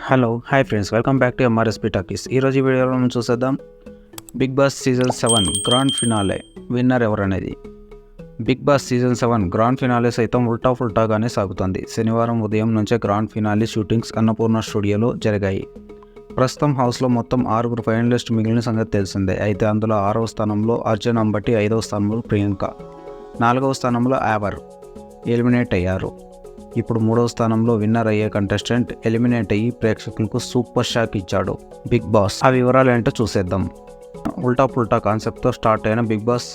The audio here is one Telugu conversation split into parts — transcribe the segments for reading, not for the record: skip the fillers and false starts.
Hello hi friends, welcome back to MRSP talkies. ఈరోజు ఈ వీడియోలో మనం చూసేద్దాం Bigg Boss season 7 grand finale winner ఎవరనేది. Bigg Boss season 7 grand finale సైతం ఉల్టాగానే సాగుతుంది. శనివారం ఉదయం నుంచే గ్రాండ్ ఫినాలే షూటింగ్స్ అన్నపూర్ణ స్టూడియోలో జరిగాయి. ప్రస్తుతం హౌస్లో మొత్తం 6 ఫైనలిస్ట్ మిగిలిన సంగతి తెలిసిందే. అయితే అందులో 6వ స్థానంలో అర్జున్ అంబటి, 5వ స్థానంలో ప్రియాంక, 4వ స్థానంలో యావర్ ఎలిమినేట్ అయ్యారు. ఇప్పుడు 3వ స్థానంలో విన్నర్ అయ్యే కంటెస్టెంట్ ఎలిమినేట్ అయ్యి ప్రేక్షకులకు సూపర్ షాక్ ఇచ్చాడు బిగ్ బాస్. ఆ వివరాలు ఏంటో చూసేద్దాం. ఉల్టా కాన్సెప్ట్తో స్టార్ట్ అయిన బిగ్ బాస్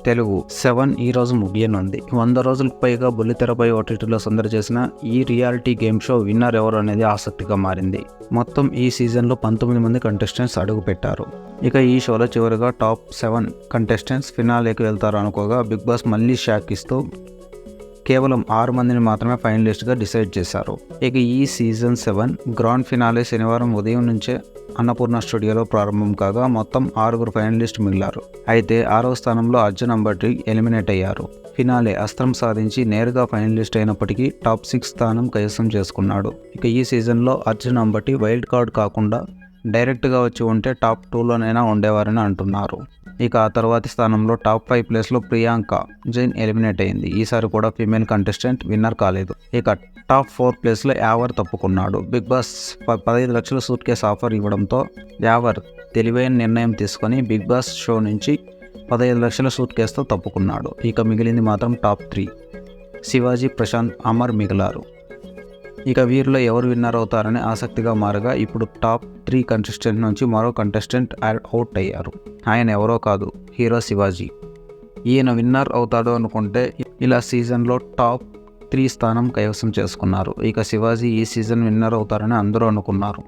తెలుగు 7 ఈ రోజు ముగియనుంది. 100 రోజులకు పైగా బుల్లితెరపై ఓటీటీలో సందడి చేసిన ఈ రియాలిటీ గేమ్ షో విన్నర్ ఎవరు అనేది ఆసక్తిగా మారింది. మొత్తం ఈ సీజన్లో 19 మంది కంటెస్టెంట్స్ అడుగు పెట్టారు. ఇక ఈ షోలో చివరిగా టాప్ 7 కంటెస్టెంట్స్ ఫినాలేకి వెళ్తారు అనుకోగా బిగ్ బాస్ మళ్ళీ షాక్ ఇస్తూ కేవలం 6 మందిని మాత్రమే ఫైనలిస్ట్గా డిసైడ్ చేశారు. ఇక ఈ సీజన్ 7 గ్రాండ్ ఫినాలే శనివారం ఉదయం నుంచే అన్నపూర్ణ స్టూడియోలో ప్రారంభం కాగా మొత్తం 6 ఫైనలిస్ట్ మిగిలారు. అయితే 6వ స్థానంలో అర్జున్ అంబటి ఎలిమినేట్ అయ్యారు. ఫినాలే అస్త్రం సాధించి నేరుగా ఫైనలిస్ట్ అయినప్పటికీ టాప్ 6 స్థానం కైవసం చేసుకున్నాడు. ఇక ఈ సీజన్లో అర్జున్ అంబటి వైల్డ్ కార్డ్ కాకుండా డైరెక్ట్గా వచ్చి ఉంటే టాప్ 2లోనైనా ఉండేవారని అంటున్నారు. ఇక ఆ తర్వాతి స్థానంలో టాప్ 5 ప్లేస్లో ప్రియాంక జైన్ ఎలిమినేట్ అయింది. ఈసారి కూడా ఫీమేల్ కంటెస్టెంట్ విన్నర్ కాలేదు. ఇక టాప్ 4 ప్లేస్లో యావర్ తప్పుకున్నాడు. బిగ్ బాస్ 15 లక్షల సూట్ కేస్ ఆఫర్ ఇవ్వడంతో యావర్ తెలివైన నిర్ణయం తీసుకొని బిగ్ బాస్ షో నుంచి 15 లక్షల సూట్ కేసుతో తప్పుకున్నాడు. ఇక మిగిలింది మాత్రం టాప్ 3 శివాజీ, ప్రశాంత్, అమర్ మిగిలారు. ఇక వీరిలో ఎవరు విన్నర్ అవుతారని ఆసక్తిగా మారగా ఇప్పుడు టాప్ 3 కంటెస్టెంట్ నుంచి మరో కంటెస్టెంట్ అవుట్ అయ్యారు. ఆయన ఎవరో కాదు, హీరో శివాజీ. ఈయన విన్నర్ అవుతాడు అనుకుంటే ఇలా సీజన్లో టాప్ 3 స్థానం కైవసం చేసుకున్నారు. ఇక శివాజీ ఈ సీజన్ విన్నర్ అవుతారని అందరూ అనుకున్నారు.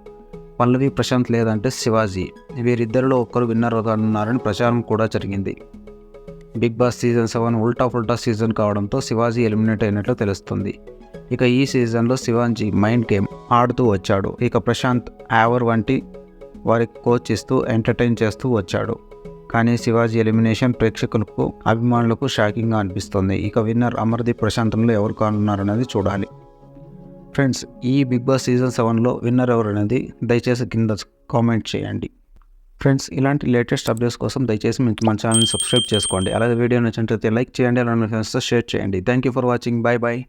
పల్లవి, ప్రశాంత్ లేదంటే శివాజీ, వీరిద్దరిలో ఒక్కరు విన్నర్ అవుతారన్నారని ప్రచారం కూడా జరిగింది. బిగ్ బాస్ సీజన్ 7 ఉల్టా సీజన్ కావడంతో శివాజీ ఎలిమినేట్ అయినట్లు తెలుస్తుంది. ఇక ఈ సీజన్లో శివాజీ మైండ్ గేమ్ ఆడుతూ వచ్చాడు. ఇక ప్రశాంత్, యావర్ వంటి వారికి కోచ్ ఇస్తూ ఎంటర్టైన్ చేస్తూ వచ్చాడు. కానీ శివాజీ ఎలిమినేషన్ ప్రేక్షకులకు, అభిమానులకు షాకింగ్గా అనిపిస్తుంది. ఇక విన్నర్ అమర్దీప్, ప్రశాంతంలో ఎవరు కానున్నారనేది చూడాలి. ఫ్రెండ్స్, ఈ బిగ్ బాస్ సీజన్ 7లో విన్నర్ ఎవరు అనేది దయచేసి కింద కామెంట్ చేయండి. ఫ్రెండ్స్, ఇలాంటి లేటెస్ట్ అప్డేట్స్ కోసం దయచేసి మన ఛానల్ని సబ్స్క్రైబ్ చేసుకోండి. అలాగే వీడియో నచ్చినట్లయితే లైక్ చేయండి, అలాగే మీ ఫ్రెండ్స్తో షేర్ చేయండి. Thank you for watching. Bye.